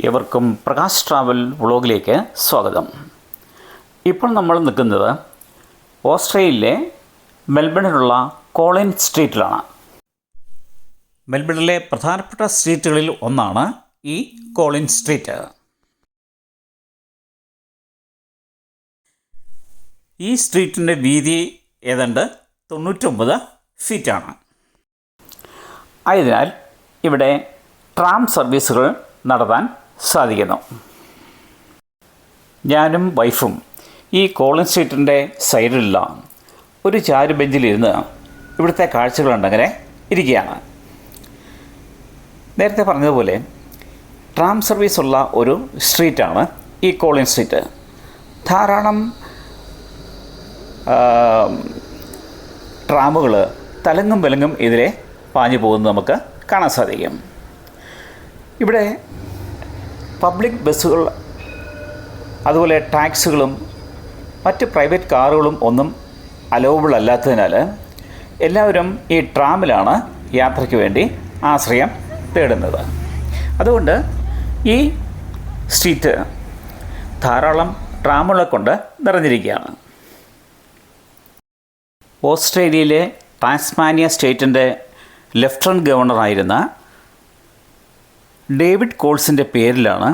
ഏവർക്കും പ്രകാശ് ട്രാവൽ വ്ളോഗിലേക്ക് സ്വാഗതം. ഇപ്പോൾ നമ്മൾ നിൽക്കുന്നത് ഓസ്ട്രേലിയയിലെ മെൽബണിലുള്ള കോളിൻസ് സ്ട്രീറ്റിലാണ്. മെൽബണിലെ പ്രധാനപ്പെട്ട സ്ട്രീറ്റുകളിൽ ഒന്നാണ് ഈ കോളിൻസ് സ്ട്രീറ്റ്. ഈ സ്ട്രീറ്റിൻ്റെ വീതി ഏതാണ്ട് 99 ഫീറ്റാണ്. ആയതിനാൽ ഇവിടെ ട്രാം സർവീസുകൾ നടത്താൻ സാധിക്കുന്നു. ഞാനും വൈഫും ഈ കോളിൻസ് സ്ട്രീറ്റിൻ്റെ സൈഡിലുള്ള ഒരു ചാരു ബെഞ്ചിലിരുന്ന് ഇവിടുത്തെ കാഴ്ചകളുണ്ടങ്ങനെ ഇരിക്കുകയാണ്. നേരത്തെ പറഞ്ഞതുപോലെ ട്രാം സർവീസുള്ള ഒരു സ്ട്രീറ്റാണ് ഈ കോളിൻസ് സ്ട്രീറ്റ്. ധാരാളം ട്രാമുകൾ തലങ്ങും വിലങ്ങും ഇതിലെ പാഞ്ഞു പോകുന്നത് നമുക്ക് കാണാൻ സാധിക്കും. ഇവിടെ പബ്ലിക് ബസ്സുകൾ, അതുപോലെ ടാക്സികളും മറ്റ് പ്രൈവറ്റ് കാറുകളും ഒന്നും അലൗവബിൾ അല്ലാത്തതിനാൽ എല്ലാവരും ഈ ട്രാമിലാണ് യാത്രയ്ക്ക് വേണ്ടി ആശ്രയം തേടുന്നത്. അതുകൊണ്ട് ഈ സ്ട്രീറ്റ് ധാരാളം ട്രാമുകളെ കൊണ്ട് നിറഞ്ഞിരിക്കുകയാണ്. ഓസ്ട്രേലിയയിലെ ടാസ്മാനിയ സ്റ്റേറ്റിൻ്റെ ലെഫ്റ്റനൻറ്റ് ഗവർണറായിരുന്ന ഡേവിഡ് കോൾസിൻ്റെ പേരിലാണ്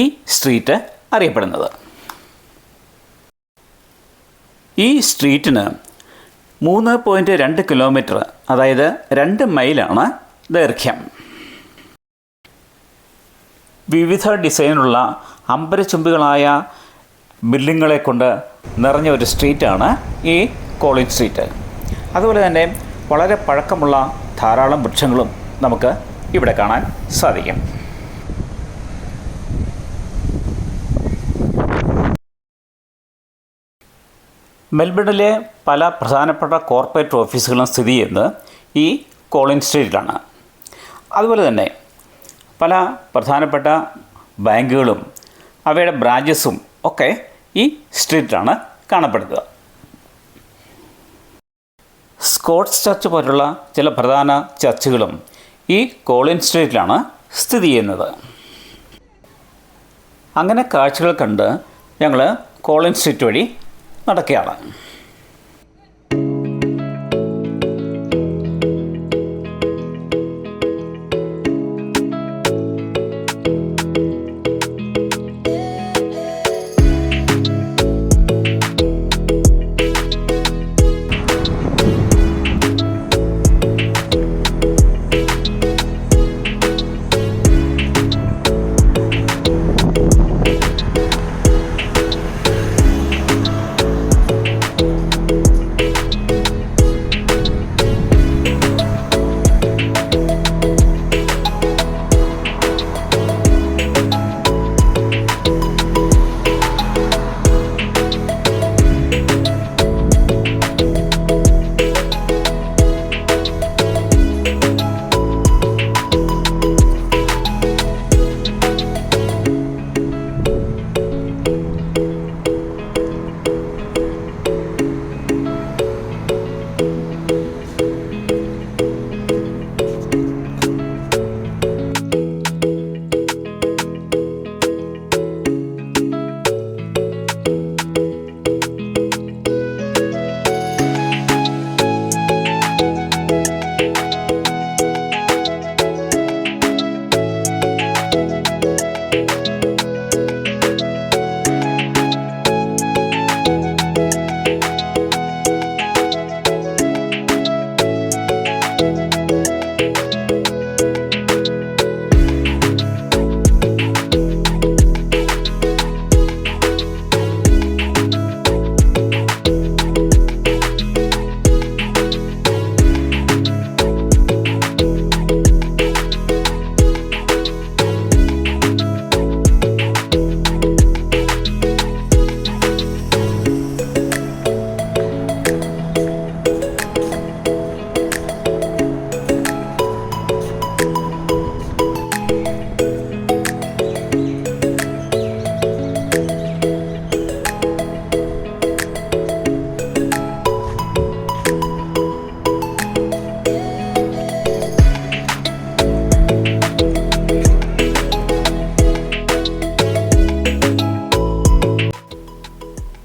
ഈ സ്ട്രീറ്റ് അറിയപ്പെടുന്നത്. ഈ സ്ട്രീറ്റിന് 3.2 കിലോമീറ്റർ, അതായത് 2 മൈലാണ് ദൈർഘ്യം. വിവിധ ഡിസൈനുള്ള അമ്പരചുംബികളായ ബിൽഡിങ്ങുകളെ കൊണ്ട് നിറഞ്ഞ ഒരു സ്ട്രീറ്റാണ് ഈ കോളിൻസ് സ്ട്രീറ്റ്. അതുപോലെ തന്നെ വളരെ പഴക്കമുള്ള ധാരാളം വൃക്ഷങ്ങളും നമുക്ക് ഇവിടെ കാണാൻ സാധിക്കും. മെൽബണിലെ പല പ്രധാനപ്പെട്ട കോർപ്പറേറ്റ് ഓഫീസുകളും സ്ഥിതി ചെയ്യുന്നത് ഈ കോളിൻസ് സ്ട്രീറ്റിലാണ്. അതുപോലെ തന്നെ പല പ്രധാനപ്പെട്ട ബാങ്കുകളും അവയുടെ ബ്രാഞ്ചസും ഒക്കെ ഈ സ്ട്രീറ്റിലാണ് കാണപ്പെടുന്നത്. സ്കോട്ട്സ് ചർച്ച് പോലുള്ള ചില പ്രധാന ചർച്ചുകളും ഈ കോളിൻസ് സ്ട്രീറ്റിലാണ് സ്ഥിതി ചെയ്യുന്നത്. അങ്ങനെ കാഴ്ചകൾ കണ്ട് ഞങ്ങൾ കോളിൻസ് സ്ട്രീറ്റ് വഴി നടക്കുകയാണ്.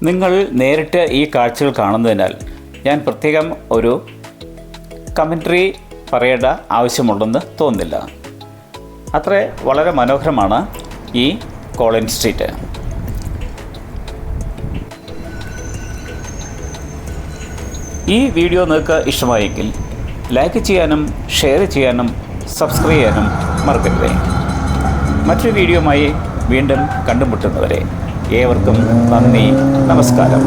നിങ്ങൾ നേരിട്ട് ഈ കാഴ്ചകൾ കാണുന്നതിനാൽ ഞാൻ പ്രത്യേകം ഒരു കമൻട്രി പറയേണ്ട ആവശ്യമുണ്ടെന്ന് തോന്നുന്നില്ല. അത്ര വളരെ മനോഹരമാണ് ഈ കോളിൻസ് സ്ട്രീറ്റ്. ഈ വീഡിയോ നിങ്ങൾക്ക് ഇഷ്ടമായെങ്കിൽ ലൈക്ക് ചെയ്യാനും ഷെയർ ചെയ്യാനും സബ്സ്ക്രൈബ് ചെയ്യാനും മറക്കരുത്. മറ്റൊരു വീഡിയോയുമായി വീണ്ടും കണ്ടുമുട്ടുന്നവരെ ഏവർക്കും നന്ദി, നമസ്കാരം.